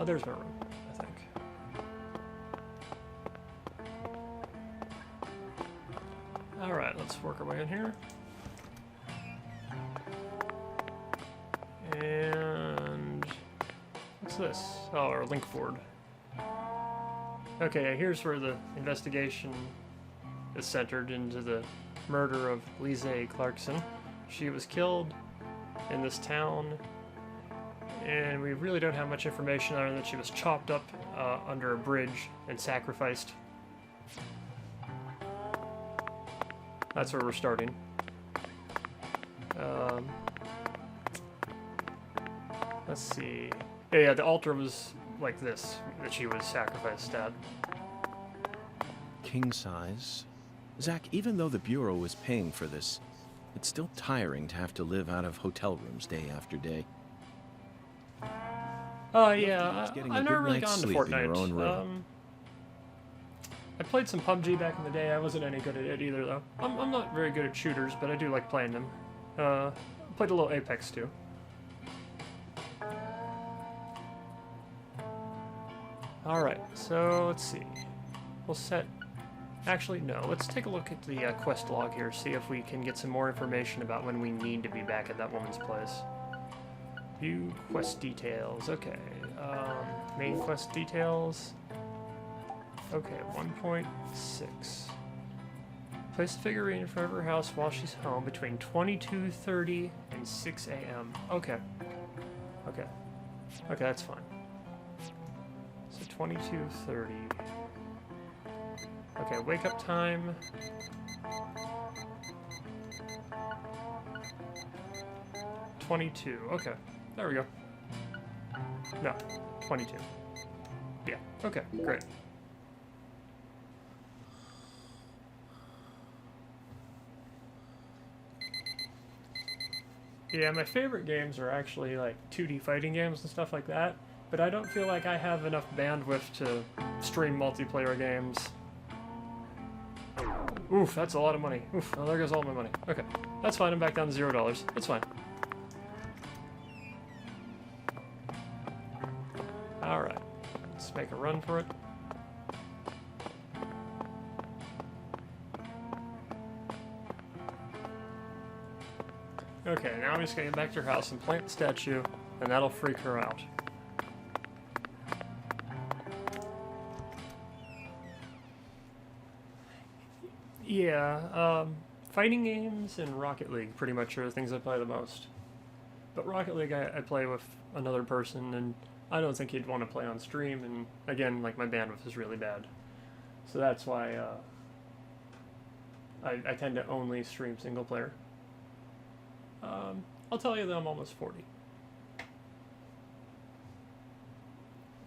There's my room, I think. Alright, let's work our way in here. And... what's this? Oh, our link board. Okay, here's where the investigation is centered into the murder of Lise Clarkson. She was killed in this town, and we really don't have much information other than that she was chopped up under a bridge and sacrificed. That's where we're starting. Let's see. Yeah, the altar was like this, that she was sacrificed at. King size. Zach, even though the Bureau was paying for this, it's still tiring to have to live out of hotel rooms day after day. Yeah, Getting a I've good never really night's gone to sleep in your own Fortnite. room. I played some PUBG back in the day. I wasn't any good at it either, though. I'm not very good at shooters, but I do like playing them. Played a little Apex, too. Alright, so let's see. We'll set... Actually, no. Let's take a look at the quest log here, see if we can get some more information about when we need to be back at that woman's place. View quest details. Okay. Main quest details. Okay, 1.6. Place the figurine in front of her house while she's home between 22:30 and 6 a.m. Okay. Okay. Okay, that's fine. So 22:30. Okay, wake up time. $22. Okay, there we go. No, 22. Yeah. Okay, great. Yeah, my favorite games are actually like 2D fighting games and stuff like that, but I don't feel like I have enough bandwidth to stream multiplayer games. Oof, that's a lot of money. Oof, oh, there goes all my money. Okay, that's fine, I'm back down to $0. That's fine. Alright, let's make a run for it. Okay, now I'm just gonna get back to her house and plant the statue, and that'll freak her out. Yeah, fighting games and Rocket League pretty much are the things I play the most. But Rocket League I play with another person, and I don't think he'd want to play on stream, and again, like, my bandwidth is really bad. So that's why I tend to only stream single player. I'll tell you that I'm almost 40.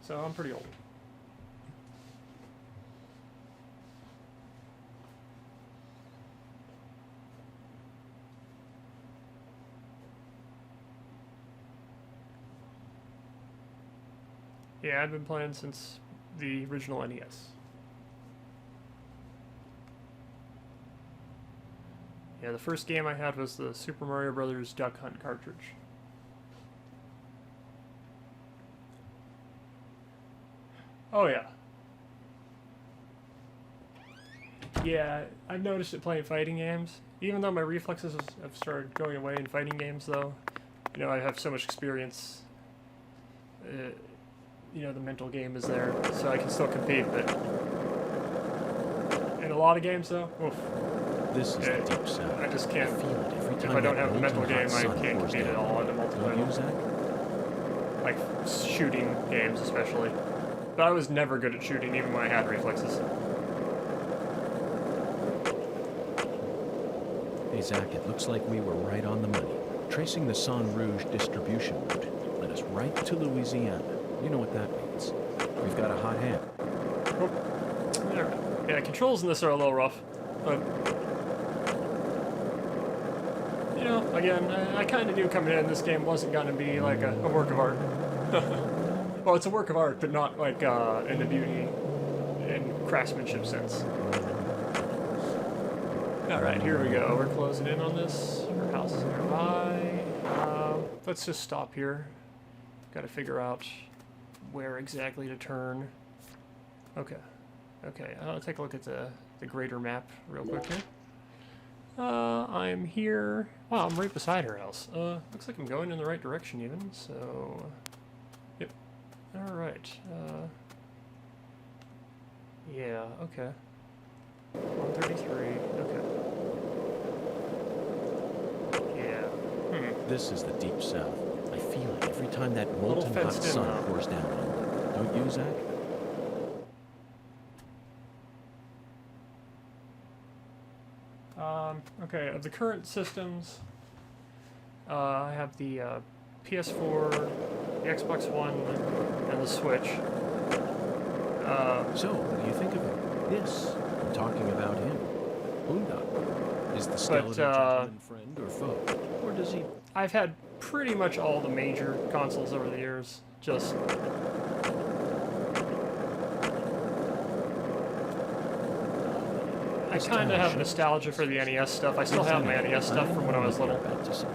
So I'm pretty old. Yeah, I've been playing since the original NES. Yeah, the first game I had was the Super Mario Bros. Duck Hunt cartridge. Oh yeah. Yeah, I've noticed it playing fighting games. Even though my reflexes have started going away in fighting games, though, you know, I have so much experience. You know, the mental game is there, so I can still compete, but in a lot of games, though, oof. This is the deep south. I just can't. Feel it every If time I don't that have the mental molten game, hot I sun can't pours compete at down. all in the Don't you, multiplayer. Zach? Like shooting games, especially. But I was never good at shooting, even when I had reflexes. Hey, Zach, it looks like we were right on the money. Tracing the San Rouge distribution route led us right to Louisiana. You know what that means. We've got a hot hand. Oh. Alright. Yeah, controls in this are a little rough, but You know, again, I kind of knew coming in this game wasn't going to be like a work of art. Well, it's a work of art, but not like in the beauty and craftsmanship sense. Alright, here we go. We're closing in on this. Her house is nearby. Let's just stop here. Got to figure out where exactly to turn. Okay. Okay, I'll take a look at the greater map real quick here. I'm here. Wow, I'm right beside her house. Looks like I'm going in the right direction even, so... Yep. Alright. Yeah, okay. 133, okay. Yeah. This is the deep south. I feel it every time that Little molten hot fenced in sun now. pours down on them. Don't you, Zach? Okay, of the current systems, I have the PS4, the Xbox One, and the Switch. So, what do you think of him? Yes, I'm talking about him. Boondock. Is the skeleton gentleman friend or foe? Or does he... I've had pretty much all the major consoles over the years. Just I kind of have nostalgia for the NES stuff. I still have my NES stuff from when I was little,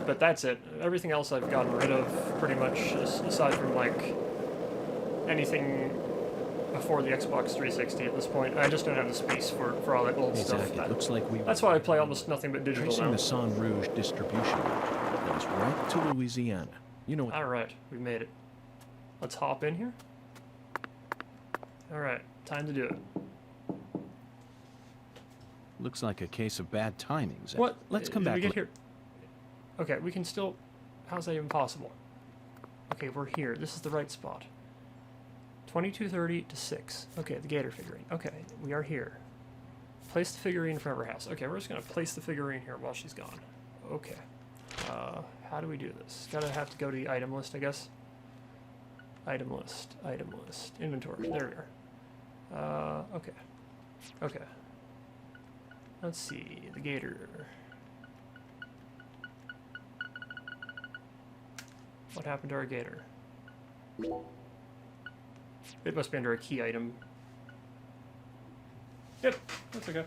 but that's it. Everything else I've gotten rid of pretty much, aside from like anything before the Xbox 360 at this point. I just don't have the space for all that old stuff. Exactly. It looks like we That's why I play almost nothing but digital tracing now. the San Rouge distribution route goes right to Louisiana. You know what? Alright, we made it. Let's hop in here. Alright, time to do it. Looks like a case of bad timing, Zach. What? Let's come Did back. we get here? Okay, we can still... How's that even possible? Okay, we're here. This is the right spot. 2230 to 6. Okay, the gator figurine. Okay, we are here. Place the figurine in front of her house. Okay, we're just going to place the figurine here while she's gone. Okay. How do we do this? Have to go to the item list, I guess. Item list. Item list. Inventory. There we are. Okay. Okay. Let's see. The gator. What happened to our gator? It must be under a key item. Yep, that's okay.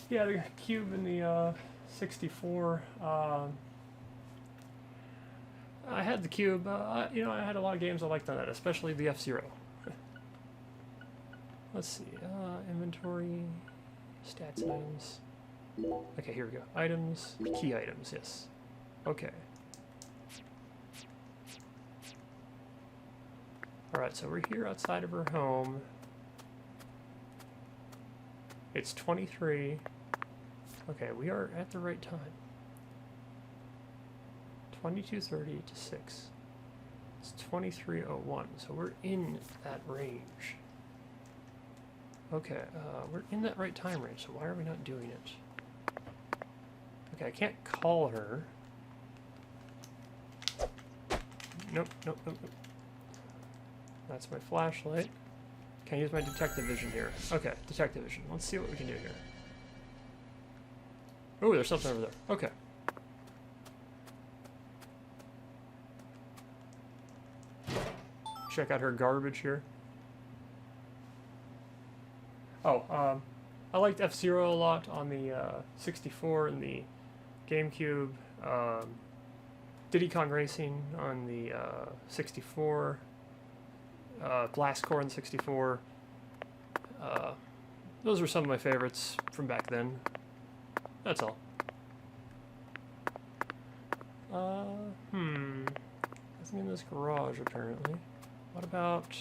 Yeah, the cube in the 64. I had the cube. You know, I had a lot of games I liked on that, especially the F-Zero. Let's see. Inventory, stats items. Okay, here we go. Items, key items. Yes. Okay. Alright, so we're here outside of her home. It's 23. Okay, we are at the right time. 2230 to 6. It's 2301, so we're in that range. Okay, we're in that right time range, so why are we not doing it? Okay, I can't call her. Nope, nope, nope, nope. That's my flashlight. Can I use my detective vision here? Okay, detective vision. Let's see what we can do here. Oh, there's something over there. Okay. Check out her garbage here. Oh, I liked F-Zero a lot on the 64 and the GameCube. Diddy Kong Racing on the 64. Blast Corps on 64. Those were some of my favorites from back then. That's all. Nothing in this garage apparently. What about...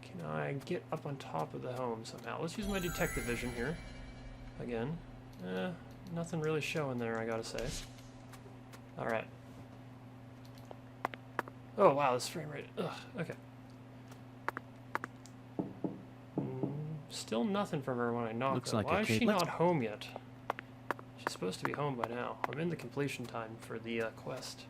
Can I get up on top of the home somehow? Let's use my detective vision here. Again. Nothing really showing there, I gotta say. Alright. Oh wow, this frame rate. Ugh, okay. Still nothing from her when I knock. Looks her. like Why a is cake. she not home yet? She's supposed to be home by now. I'm in the completion time for the quest.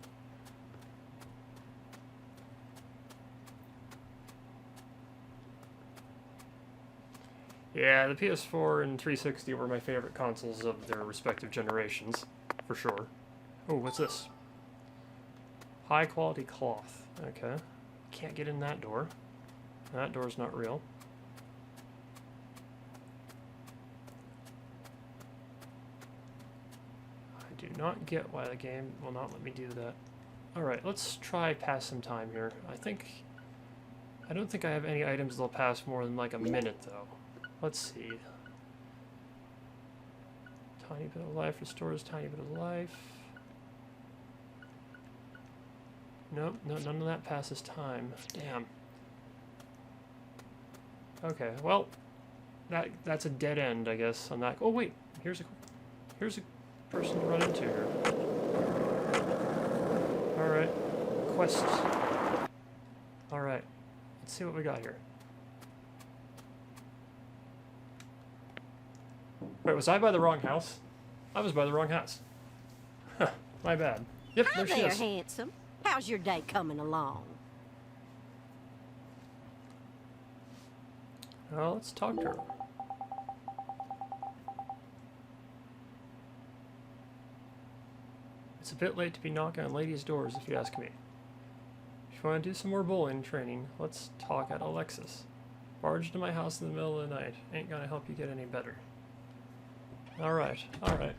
Yeah, the PS4 and 360 were my favorite consoles of their respective generations, for sure. Oh, what's this? High quality cloth. Okay. Can't get in that door. That door's not real. I do not get why the game will not let me do that. Alright, let's try pass some time here. I don't think I have any items that'll pass more than like a minute though. Let's see. Tiny bit of life restores tiny bit of life. Nope, no, none of that passes time. Damn. Okay, well, that's a dead end, I guess. On that. Oh wait, here's a person to run into here. All right, quest. All right, let's see what we got here. Wait, was I by the wrong house? I was by the wrong house. Huh, my bad. Yep, Hi there she there, is. handsome. How's your day coming along? Well, let's talk to her. It's a bit late to be knocking on ladies' doors, if you ask me. If you want to do some more bowling training, let's talk at Alexis. Barge into my house in the middle of the night. Ain't gonna help you get any better. Alright, alright.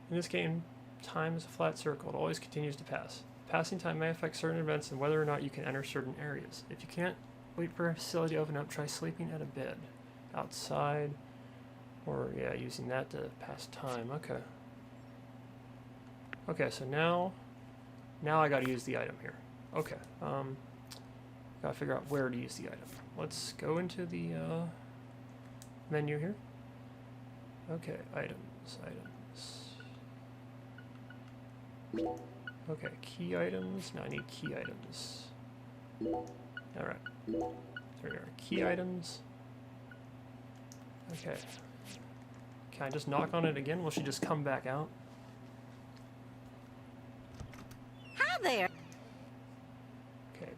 In this game, time is a flat circle. It always continues to pass. Passing time may affect certain events and whether or not you can enter certain areas. If you can't wait for a facility to open up, try sleeping at a bed. Outside. Or, yeah, using that to pass time. Okay. Okay, so now I gotta use the item here. Okay, gotta figure out where to use the item. Let's go into the, menu here. Okay, items. Okay, key items. Now I need key items. Alright. There we are. Key items. Okay. Can I just knock on it again? Will she just come back out? Hi there. Okay.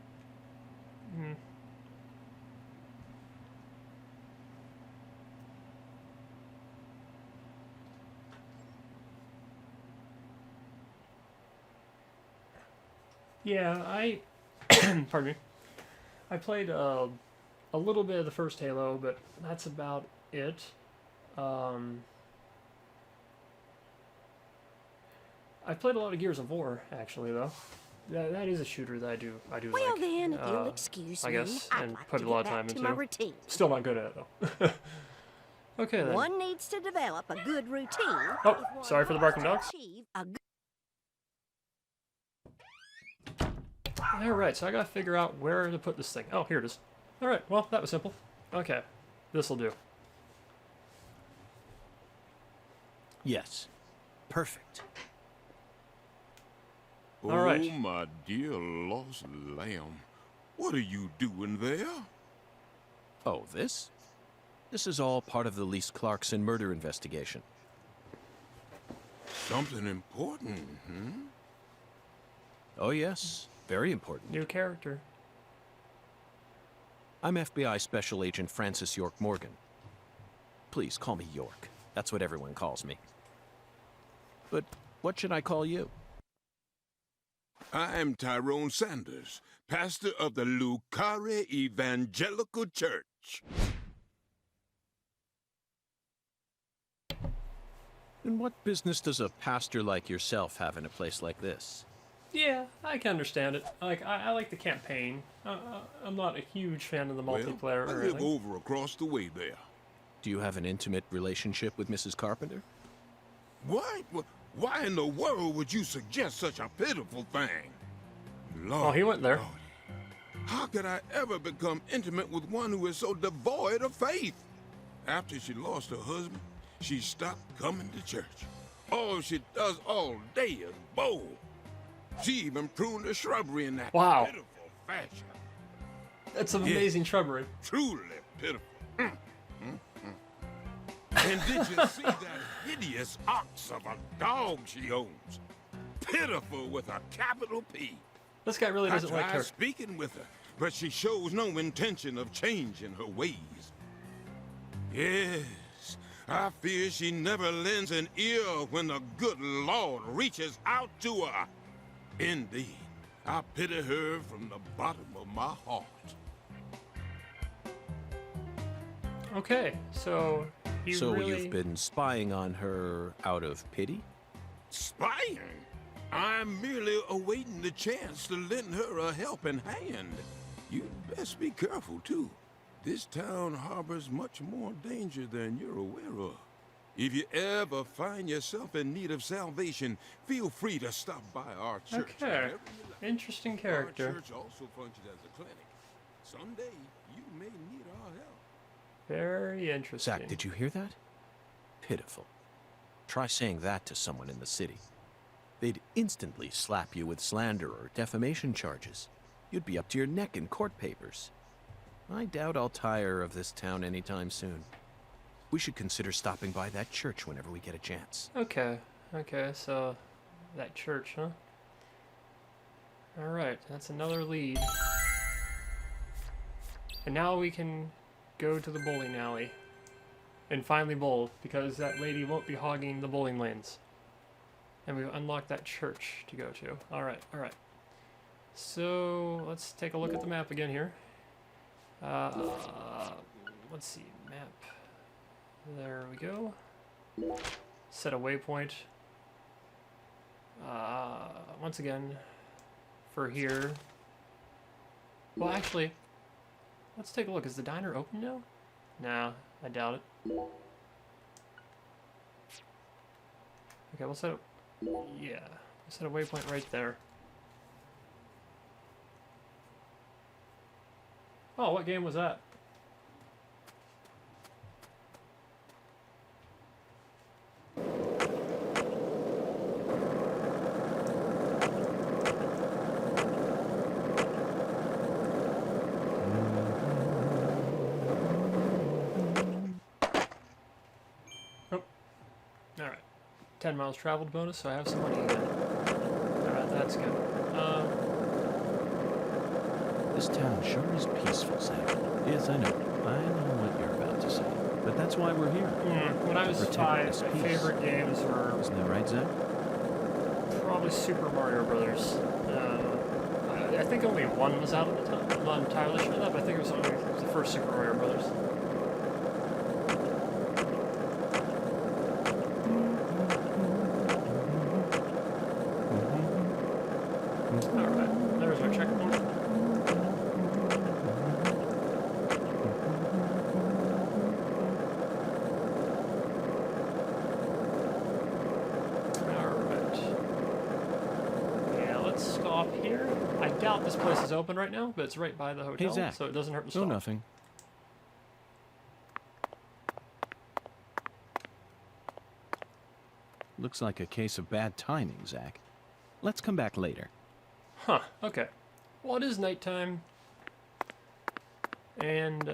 Yeah, pardon me. I played a little bit of the first Halo, but that's about it. I played a lot of Gears of War, actually, though. That is a shooter that I do Well like. then, if you'll excuse I me, guess, I'd and like put to a lot get of time back to into. my routine. Still not good at it, though. Okay, then. One needs to develop a good routine. Oh, if one sorry for the wants barking to dogs. achieve a good Alright, so I gotta figure out where to put this thing. Oh, here it is. Alright, well, that was simple. Okay, this'll do. Yes. Perfect. All right. Oh, my dear lost lamb. What are you doing there? Oh, this? This is all part of the Lise Clarkson murder investigation. Something important, Oh, yes. Very important. New character. I'm FBI Special Agent Francis York Morgan. Please call me York. That's what everyone calls me. But what should I call you? I'm Tyrone Sanders, pastor of the Lucare Evangelical Church. And what business does a pastor like yourself have in a place like this? Yeah, I can understand it. I like the campaign. I'm not a huge fan of the multiplayer Well, or I live anything. over across the way there. Do you have an intimate relationship with Mrs. Carpenter? What? Why in the world would you suggest such a pitiful thing? Lord, Oh, he went there. Lord, how could I ever become intimate with one who is so devoid of faith? After she lost her husband, she stopped coming to church. All she does all day is bowl. She even pruned the shrubbery in that Wow. pitiful fashion. That's some Yeah. amazing shrubbery. Truly pitiful. And did you see that hideous ox of a dog she owns? Pitiful with a capital P. This guy really I doesn't like tried her. speaking with her, but she shows no intention of changing her ways. Yes, I fear she never lends an ear when the good Lord reaches out to her. Indeed, I pity her from the bottom of my heart. Okay, so So really... you've been spying on her out of pity? Spying? I'm merely awaiting the chance to lend her a helping hand. You best be careful, too. This town harbors much more danger than you're aware of. If you ever find yourself in need of salvation, feel free to stop by our church. Okay, whenever you like. interesting character. Our church also functions as a clinic. Someday, you may need our help. Very interesting. Zach, did you hear that? Pitiful. Try saying that to someone in the city. They'd instantly slap you with slander or defamation charges. You'd be up to your neck in court papers. I doubt I'll tire of this town anytime soon. We should consider stopping by that church whenever we get a chance. Okay, so that church, huh? Alright, that's another lead. And now we can go to the bowling alley and finally bowl, because that lady won't be hogging the bowling lanes. And we've unlocked that church to go to. Alright. So, let's take a look at the map again here. Let's see, map. There we go. Set a waypoint. Once again, for here. Well, actually, let's take a look. Is the diner open now? Nah, I doubt it. Okay, we'll set a... Yeah, we'll set a waypoint right there. Oh, what game was that? Oh. Alright. 10 miles traveled bonus, so I have some money again. Alright, that's good. This town sure is peaceful, Zach. Yes, I know. I know what you're about to say. But that's why we're here. When I was Protect 5, this my peace. favorite games were Isn't that right, Zach? probably Super Mario Brothers. I think only one was out at the time. I'm not entirely sure of that, but I think it was the first Super Mario Brothers. Alright, there's our checkpoint. Here. I doubt this place is open right now, but it's right by the hotel, Hey, Zach. so it doesn't hurt to Oh, stop. nothing. Looks like a case of bad timing, Zach. Let's come back later. Huh, okay. Well, it is nighttime, and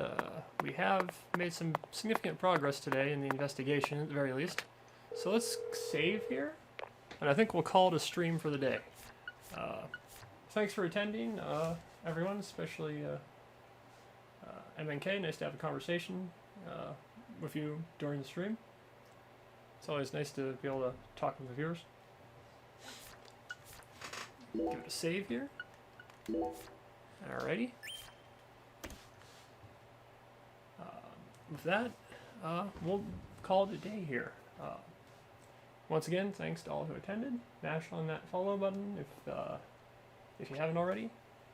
we have made some significant progress today in the investigation, at the very least. So let's save here, and I think we'll call it a stream for the day. Thanks for attending, everyone, especially MNK. Nice to have a conversation with you during the stream. It's always nice to be able to talk with the viewers. Give it a save here. Alrighty. With that, we'll call it a day here. Once again, thanks to all who attended. Mash on that follow button if you haven't already.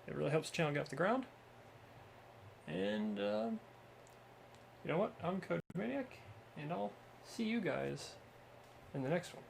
It really helps the channel get off the ground. And you know what? I'm Code Maniac, and I'll see you guys in the next one.